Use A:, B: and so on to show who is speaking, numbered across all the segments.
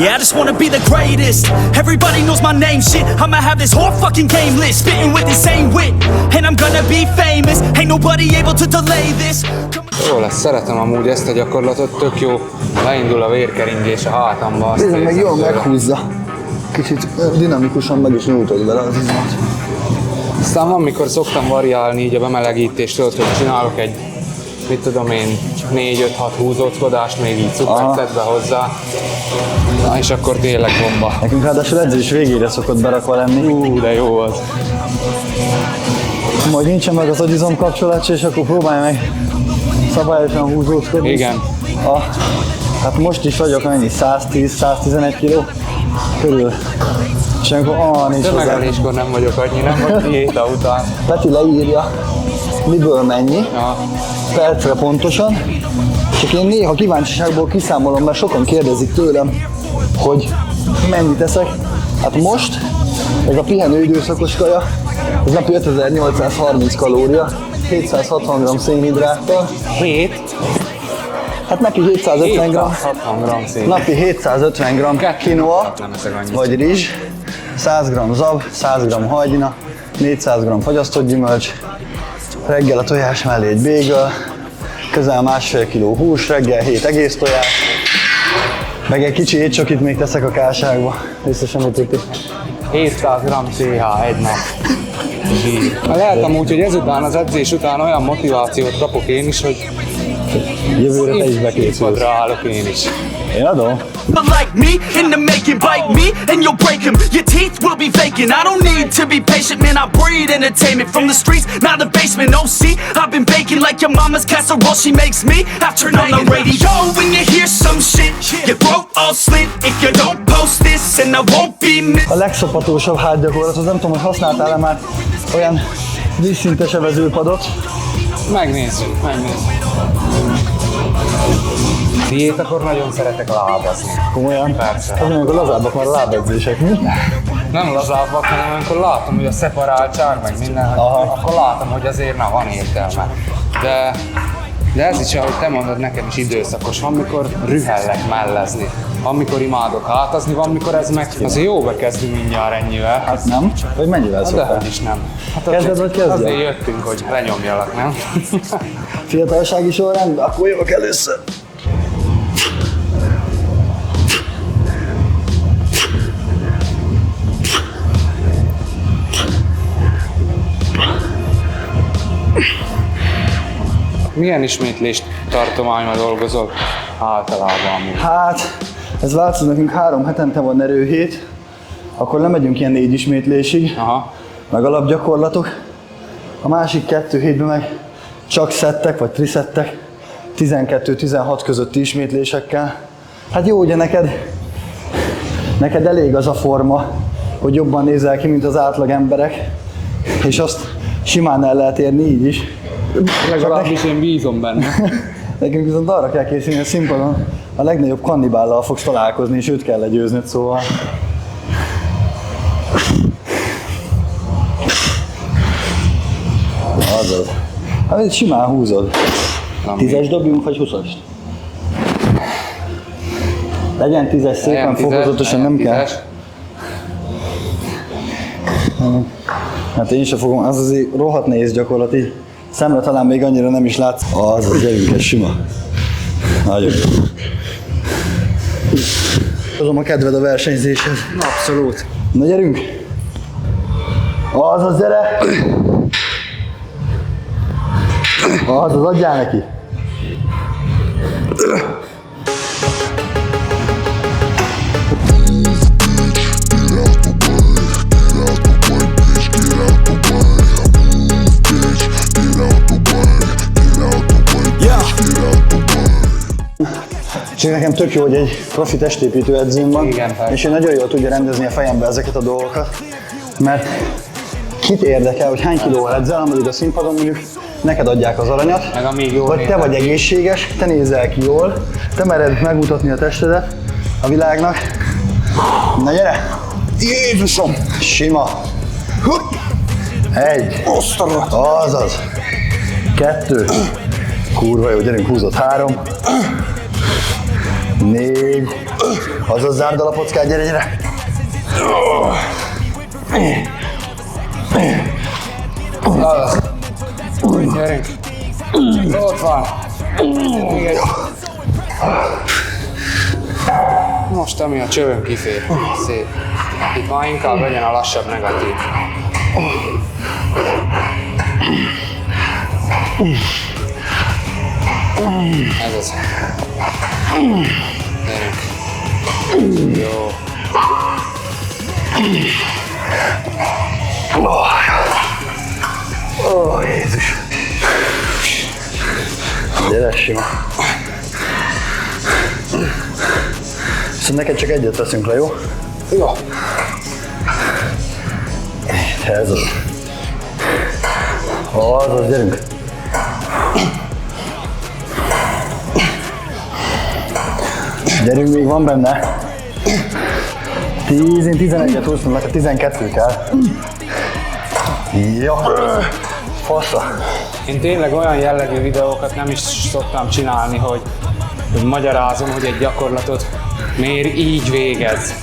A: Yeah, I just wanna be the greatest. Everybody knows my name, shit. I'ma have this whole fucking game list, spitting with insane wit, and I'm gonna be famous. Ain't nobody able to delay this.
B: Jó lesz, szeretem amúgy ezt a gyakorlatot, tök jó. Leindul a vérkeringés a hátamba.
C: Nézd meg, jól meghúzza. Kicsit dinamikusan meg is nyújtod vele az izmat.
B: Aztán van, mikor szoktam variálni így a bemelegítést, tudod, hogy csinálok egy, mit tudom én, 4-5-6 húzóckodást, még így cupercetbe hozzá. Na, és akkor tényleg bomba.
C: Nekünk ráadásul edzés végére szokott berakva lenni.
B: De jó az.
C: Majd nincsen meg az agyizom kapcsolat, és akkor próbálj meg szabályosan húzózkodni.
B: Igen.
C: Hát most is vagyok annyi, 110-111 kg körül. És amikor nincs hozzá.
B: Tömegeléskor nem vagyok annyi, nem vagy diéta után.
C: Peti leírja, miből mennyi, percre pontosan. Csak én néha kíváncsiságból kiszámolom, mert sokan kérdezik tőlem, hogy mennyit eszek. Hát most, ez a pihenő időszakos kaja, ez napi 5830 kalória, 760 g szénhidráttal.
B: 7?
C: Hát neki 750 g.
B: 760 g szén.
C: Napi 750 g quinoa, vagy rizs, 100 g zab, 100 g hajdina, 400 g fagyasztott gyümölcs, reggel a tojás mellé egy bagel, közel 1,5 kg hús, reggel 7 egész tojás, meg egy kicsi étcsokit még teszek a kálságba, összesen ütöti.
B: 700 g CH egy nap. Lehet amúgy, hogy ezután az edzés után olyan motivációt kapok én is, hogy
C: jövőre te is bekészülsz.
B: Színpadra állok én is.
C: Én adom.
A: But like me, in the making, bite me, and you'll break them. Your teeth will be vacant. I don't need to be patient, man. I breed entertainment from the streets, not the basement. No, see, I've been baking like your mama's casserole. She makes me. I turn on the radio when you hear some shit. Your throat all slit if you don't post this, and I won't be missed.
C: A legszopatósabb hátgyakorlat, az nem tudom, hogy használtál-e már olyan vízszintes evezőpadot.
B: Megnézzük. Diétakor nagyon szeretek lábazni.
C: Komolyan?
B: Persze.
C: Az amikor lazábbak már a lábedzések, mi?
B: Nem lazábbak, hanem amikor látom, hogy a szeparáltság, meg minden, akkor látom, hogy azért van értelme. De ez is, ahogy te mondod, nekem is időszakos. Van, mikor rühellek mellezni. Van, mikor imádok hátazni, van, mikor ez meg... Azért jó bekezdünk mindjárt ennyivel.
C: Hát nem? Vagy mennyivel szoktál?
B: Dehogy is nem. Hát
C: kezded vagy kezdjel?
B: Azért jöttünk, hogy lenyomjalak, nem?
C: Fiatalsági sorrendben? Akkor jövök először.
B: Milyen ismétlést tartományban dolgozol általában?
C: Hát, ez változó, nekünk 3 hetente van erőhét, akkor lemegyünk ilyen 4 ismétlésig, meg alapgyakorlatok. A másik 2 hétben meg csak szettek, vagy triszettek, 12-16 közötti ismétlésekkel. Hát jó, ugye neked elég az a forma, hogy jobban nézel ki, mint az átlag emberek, és azt simán el lehet érni így is.
B: Legalábbis én bízom benne.
C: Nekünk viszont arra kell készülni, a színpadon a legnagyobb kannibállal fogsz találkozni, és őt kell legyőznöd, szóval... Azaz. Hát itt simán húzod. 10-es dobjunk, vagy 20-ast? Legyen 10-es, szépen fokozatosan, nem kell. Hát én sem fogom, az azért rohadt nehéz gyakorlat, így szemre talán még annyira nem is látsz. Az gyerünk, ez sima. Nagyon jó. Hozom a kedved a versenyzéshez.
B: Abszolút.
C: Na gyerünk! Az, gyere! Az, adjál neki! Csak nekem tök jó, hogy egy profi testépítő edzőm van, és ő nagyon jól tudja rendezni a fejembe ezeket a dolgokat, mert kit érdekel, hogy hány kilóval edzel, ameddig a színpadon mondjuk neked adják az aranyat,
B: meg amíg jól
C: vagy te vagy egészséges, te nézel ki jól, te mered megmutatni a testedet a világnak. Na gyere! Jézusom! Sima! 1, azaz! 2, kurva jó, gyerünk, húzott 3, 4, Azaz zárd a lapockát, gyere!
B: Az. Gyerünk. Ott van. Még egy. Most ami a csövön kifér. Szép. Itt már inkább legyen a lassabb negatív. Ez az. Gyerünk. Jó.
C: Ó, Jézus! Gyere, sima! Viszont neked csak egyet veszünk le, jó?
B: Jó.
C: Ez az. Az, gyerünk! Gyerünk, még van benne. 10, én 11-et húztam, neked 12 kell. Jó. Fasza.
B: Én tényleg olyan jellegű videókat nem is szoktam csinálni, hogy magyarázom, hogy egy gyakorlatot miért így végez.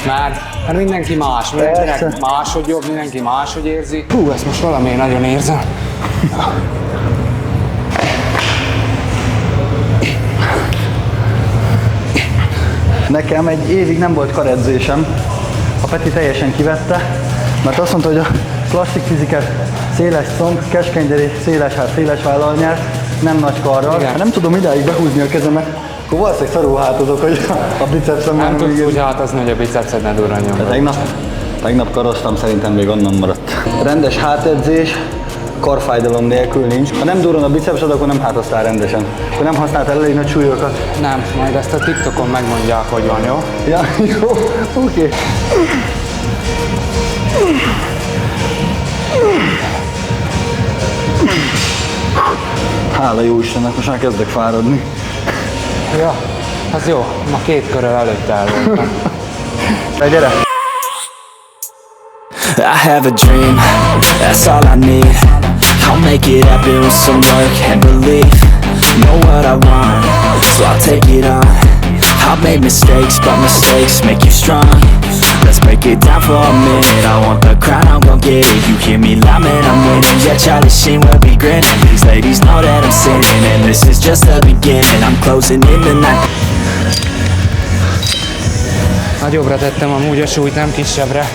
B: Mert mindenki más, mindenkinek máshogy jobb, mindenki máshogy érzi. Hú, ezt most valamiért nagyon érzem.
C: Nekem egy évig nem volt karedzésem. A Peti teljesen kivette, mert azt mondta, hogy a plastikfizikás széles szomb, keskeny derék, széles hát, széles vállal nyer, nem nagy karral. Ha nem tudom idáig behúzni a kezemet, akkor valószínűleg szarul hátozok, hogy a bicepsem
B: nem tudsz úgy hátozni, hogy a bicepszed ne durran nyomva.
C: Tegnap karoztam, szerintem még onnan maradt. Rendes hátedzés, karfájdalom nélkül nincs. Ha nem durran a bicepsed, akkor nem hátoztál rendesen. Akkor nem használtál elég nagy súlyokat.
B: Nem, majd ezt a TikTokon megmondják, hogy van, jó?
C: Ja, jó, oké. Hála jó Istennek, most már kezdek fáradni.
B: Ja, az jó, ma 2 körrel előtte el voltam.
C: Gyere!
A: I have a dream, that's all I need. I'll make it happen with some work and belief. Know what I want, so I'll take it on. I'll make mistakes, but mistakes make you strong. Let's break it down for a minute. I want the crown, I'm gon' get it. You hear me loud, man, I'm winning. Yeah, Charlie Sheen will be grinning. These ladies know that I'm sinning, and this is just the beginning. I'm closing in the night.
B: Nagyobbra tettem amúgy a súlyt, nem kisebbre.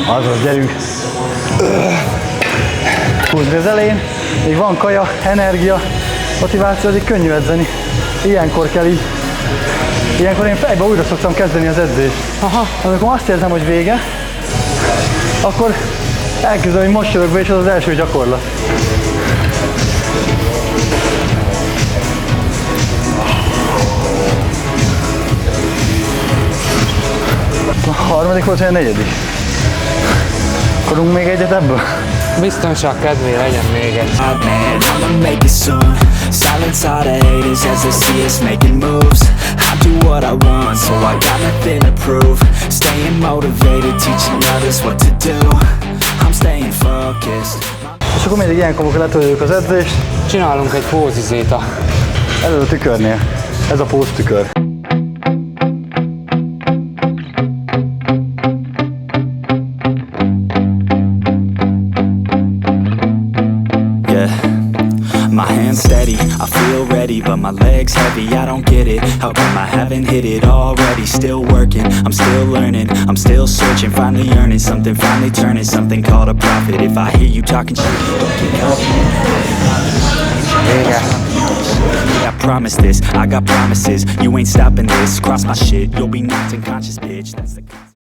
C: Azaz, gyerünk! Húzd az elején, még van kaja, energia, motiváció, addig könnyű edzeni. Ilyenkor kell így. Ilyenkor én fejbe újra szoktam kezdeni az edzést. Aha. Amikor azt érzem, hogy vége, akkor elkezdem, hogy mosolyogok be, és az az első gyakorlat. A harmadik volt, vagy a negyedik? Akarunk még egyet ebből?
B: Biztonság kedvé legyen még egy.
A: Man, I'ma make it soon. Silence all the haters as they see us making moves. I do what I want, so I got nothing to prove. Staying motivated, teaching others what to do. I'm staying focused.
C: És akkor mindig ilyenkor, amikor letoljuk az edzést,
B: Csinálunk egy pózizét
C: elő a tükörnél. Ez a póztükör.
A: My hands steady, I feel ready, but my legs heavy, I don't get it. How come I haven't hit it already? Still working, I'm still learning, I'm still searching, finally earning something, finally turning something called a profit. If I hear you talking shit, I promise this, I got promises. You ain't stopping this, cross my shit, you'll be knocked unconscious, bitch. That's the